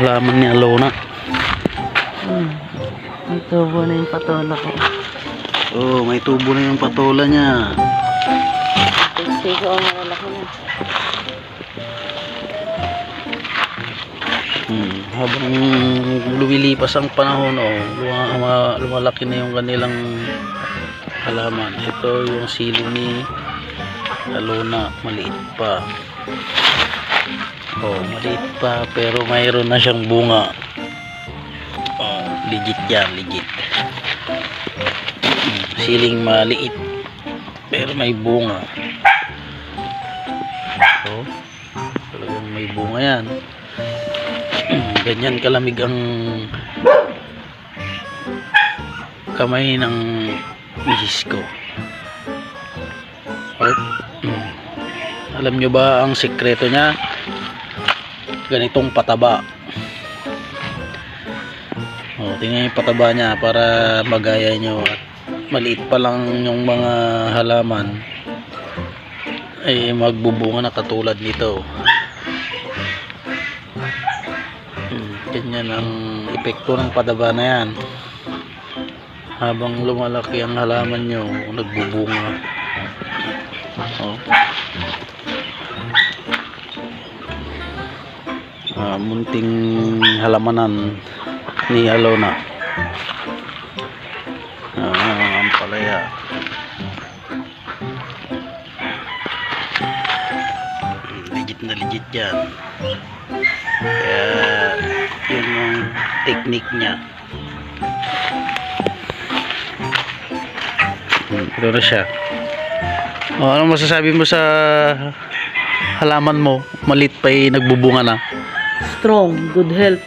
halaman ni Alona. May tubo na yung patola ko. Oh, may tubo na yung patola niya. Kasi ko ang malalaki na. Habang lumilipas ang panahon, lumalaki na yung kanilang halaman. Ito yung sili ni Alona, maliit pa. Oh, maliit pa pero mayroon na siyang bunga. Oh, legit yan, legit. Siling maliit pero may bunga. Oh, talagang may bunga yan. Ganyan kalamig ang kamay ng misis ko. Oh. Alam nyo ba ang sikreto niya? Ganitong pataba. Oh, tingnan yung pataba niya para magaya nyo. At maliit pa lang yung mga halaman ay magbubunga na katulad nito. Ganyan ang epekto ng pataba na yan. Habang lumalaki ang halaman nyo, nagbubunga. Oh. Munting halamanan ni Alona. Ang palaya. Legit na legit yan. Kaya yun yung technique niya. Ito na siya. Ano masasabi mo sa halaman mo? Malit pa nagbubunga na. Strong, good health.